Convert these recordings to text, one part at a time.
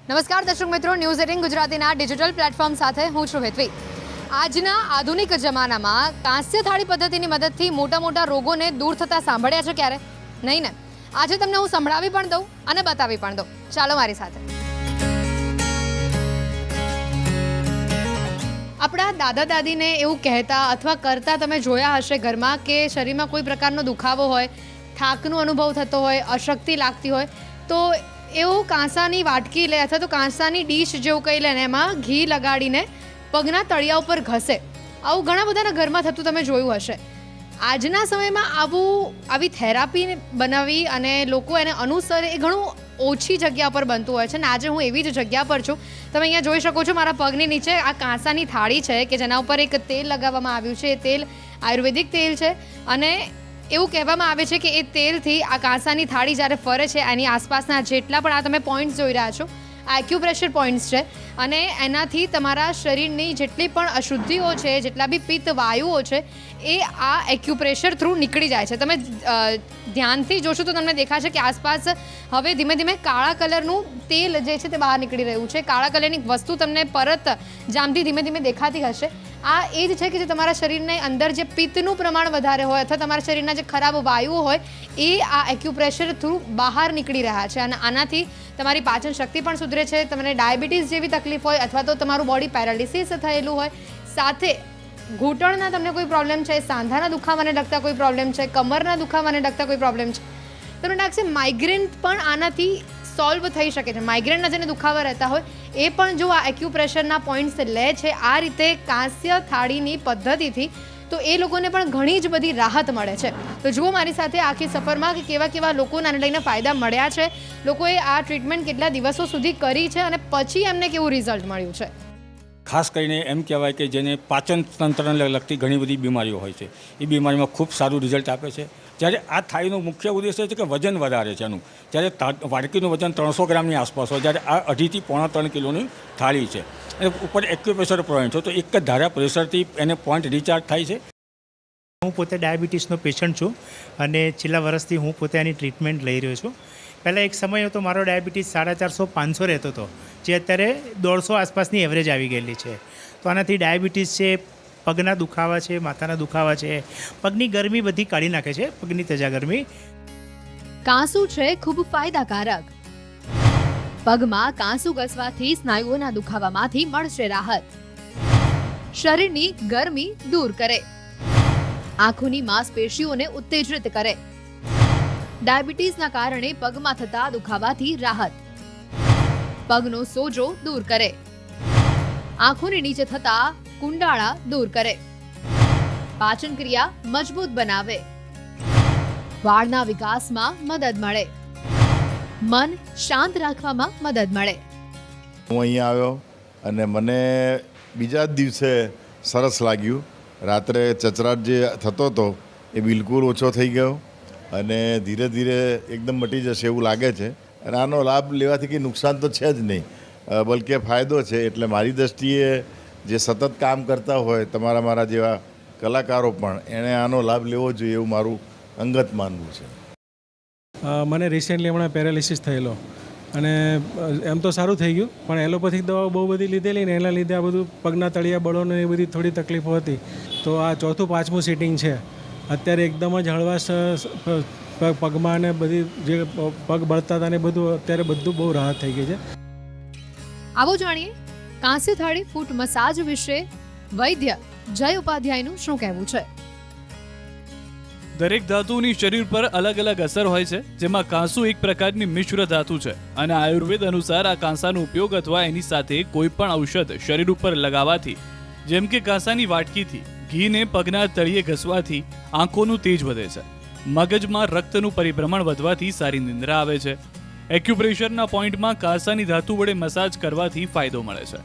નમસ્કાર દર્શક મિત્રો, ન્યૂઝ 18 ગુજરાતીના ડિજિટલ પ્લેટફોર્મ સાથે હું છું હેતવી। આજના આધુનિક જમાનામાં કાંસ્ય થાળી પદ્ધતિની મદદથી મોટા મોટા રોગોને દૂર થતા સાંભળ્યા છે ક્યારે? નહીં ને? આજે તમને હું સંભળાવી પણ દઉં અને બતાવી પણ દઉં। ચાલો મારી સાથે। આપણા દાદા દાદીને એવું કહેતા અથવા કરતા તમે જોયા હશે ઘરમાં કે શરીરમાં કોઈ પ્રકારનો દુખાવો હોય, થાકનો અનુભવ થતો હોય, અશક્તિ લાગતી હોય તો એવું કાંસાની વાટકી લે અથવા તો કાંસાની ડીશ જેવું કંઈ લે ને એમાં ઘી લગાડીને પગના તળિયા ઉપર ઘસે। આવું ઘણા બધાના ઘરમાં થતું તમે જોયું હશે। આજના સમયમાં આવી થેરાપી બનાવી અને લોકો એને અનુસરે એ ઘણું ઓછી જગ્યા પર બનતું હોય છે ને આજે હું એવી જ જગ્યા પર છું। તમે અહીંયા જોઈ શકો છો મારા પગની નીચે આ કાંસાની થાળી છે કે જેના ઉપર એક તેલ લગાવવામાં આવ્યું છે। એ તેલ આયુર્વેદિક તેલ છે અને એવું કહેવામાં આવે છે કે એ તેલથી આ કાંસાની થાળી જ્યારે ફરે છે એની આસપાસના જેટલા પણ આ તમે પોઈન્ટ્સ જોઈ રહ્યા છો આ એક્યુપ્રેશર પોઈન્ટ્સ છે અને એનાથી તમારા શરીરની જેટલી પણ અશુદ્ધિઓ છે, જેટલા બી પિત્ત વાયુઓ છે એ આ એક્યુપ્રેશર થ્રુ નીકળી જાય છે। તમે ધ્યાનથી જોશો તો તમને દેખાશે કે આસપાસ હવે ધીમે ધીમે કાળા કલરનું તેલ જે છે તે બહાર નીકળી રહ્યું છે। કાળા કલરની વસ્તુ તમને પરત જામતી ધીમે ધીમે દેખાતી હશે। આ એ જ છે કે જે તમારા શરીરની અંદર જે પિત્તનું પ્રમાણ વધારે હોય અથવા તમારા શરીરના જે ખરાબ વાયુઓ હોય એ આ એક્યુપ્રેશર થ્રુ બહાર નીકળી રહ્યા છે અને આનાથી તમારી પાચન શક્તિ પણ સુધરે છે। તમને ડાયાબિટીસ જેવી તકલીફ હોય અથવા તો તમારું બોડી પેરાલિસિસ થયેલું હોય, સાથે ઘૂંટણના તમને કોઈ પ્રોબ્લેમ છે, સાંધાના દુખાવાને લગતા કોઈ પ્રોબ્લેમ છે, કમરના દુખાવાને લગતા કોઈ પ્રોબ્લેમ છે, તમને લાગશે માઇગ્રેન પણ આનાથી સોલ્વ થઈ શકે છે। માઇગ્રેનના જેને દુખાવા રહેતા હોય એ પણ જો આ એક્યુપ્રેશરના પોઈન્ટ્સ લે છે આ રીતે કાંસ્ય થાળીની પદ્ધતિથી તો એ લોકોને પણ ઘણી જ બધી રાહત મળે છે। તો જુઓ મારી સાથે આખી સફરમાં કે કેવા કેવા લોકોને આને લઈને ફાયદા મળ્યા છે, લોકોએ આ ટ્રીટમેન્ટ કેટલા દિવસો સુધી કરી છે અને પછી એમને કેવું રિઝલ્ટ મળ્યું છે। ખાસ કરીને એમ કહેવાય કે જેને પાચન તંત્રને લગતી ઘણી બધી બીમારીઓ હોય છે એ બીમારીમાં ખૂબ સારું રિઝલ્ટ આપે છે। જ્યારે આ થાળીનો મુખ્ય ઉદ્દેશ્ય છે કે વજન વધારે છે એનું। જ્યારે વાડકીનું વજન 300 ગ્રામની આસપાસ હોય, જ્યારે આ 2.5 થી 3 કિલોની થાળી છે અને ઉપર એક્યુપ્રેશર પોઈન્ટ છે તો એક જ ધારા પ્રેશરથી એને પોઈન્ટ રિચાર્જ થાય છે। હું પોતે ડાયાબિટીસનો પેશન્ટ છું અને છેલ્લા વર્ષથી હું પોતે આની ટ્રીટમેન્ટ લઈ રહ્યો છું। પહેલાં એક સમય હતો મારો ડાયાબિટીસ 450-500 રહેતો હતો, જે અત્યારે 150 આસપાસની એવરેજ આવી ગયેલી છે। તો આનાથી ડાયાબિટીસ છે, પગના દુખાવા છે, માથાના દુખાવા છે, પગની ગરમી બધી કાઢી નાખે છે, પગની તજા ગરમી। કાંસુ છે ખૂબ ફાયદાકારક। પગમાં કાંસુ ઘસવાથી સ્નાયુઓના દુખાવામાંથી મળશે રાહત। શરીરની ગરમી દૂર કરે, આંખોની માંસપેશીઓને ઉત્તેજિત કરે, ડાયાબિટીસના કારણે પગમાં થતા દુખાવાથી રાહત, પગનો સોજો દૂર કરે, આંખોની નીચે થતા કુંડાળા દૂર કરે, પાચન ક્રિયા મજબૂત બનાવે, વાળના વિકાસમાં મદદ મળે, મન શાંત રાખવામાં મદદ મળે। હું અહીંયા આવ્યો અને મને બીજા જ દિવસે સરસ લાગ્યું। રાત્રે ચચરાટ જે થતો હતો એ બિલકુલ ઓછો થઈ ગયો અને ધીરે ધીરે એકદમ મટી જશે એવું લાગે છે અને આનો લાભ લેવાથી કંઈ નુકસાન તો છે જ નહીં, બલકે ફાયદો છે। એટલે મારી દૃષ્ટિએ જે સતત કામ કરતા હોય મારા જેવા કલાકારો પણ એણે આનો લાભ લેવો જોઈએ એવું મારું અંગત માનવું છે। મને રિસેન્ટલી હમણાં પેરાલિસિસ થયેલો અને એમ તો સારું થઈ ગયું પણ એલોપેથિક દવાઓ બહુ બધી લીધેલી ને એના લીધે આ બધું પગના તળિયા બળોને એ બધી થોડી તકલીફો હતી। તો આ 4થું 5મું સિટિંગ છે। અત્યારે એકદમ જ હળવાશ પગમાં ને બધી જે પગ બળતા હતા ને બધું અત્યારે બધું બહુ રાહત થઈ ગઈ છે। આવો જાણીએ કાંસ્ય થાળી ફૂટ મસાજ વિશે વૈદ્ય જય ઉપાધ્યાયનું શું કહેવું છે। દરેક ધાતુની શરીર પર અલગ અલગ અસર હોય છે, જેમાં કાંસુ એક પ્રકારની મિશ્ર ધાતુ છે અને આયુર્વેદ અનુસાર આ કાંસાનો ઉપયોગ અથવા એની સાથે કોઈ પણ ઔષધ શરીર ઉપર લગાવવાથી, જેમ કે કાંસાની વાટકીથી ઘીને પગના તળિયે ઘસવાથી આંખોનું તેજ વધે છે, મગજમાં રક્તનું પરિભ્રમણ વધવાથી સારી નિંદ્રા આવે છે, એક્યુપ્રેશરના પોઈન્ટમાં કાંસાની ધાતુ વડે મસાજ કરવાથી ફાયદો મળે છે।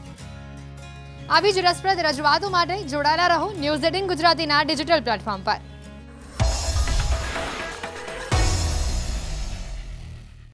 આવી જ રસપ્રદ રજૂઆતો માટે જોડાયેલા રહો ન્યૂઝ 18 ગુજરાતીના ડિજિટલ પ્લેટફોર્મ પર।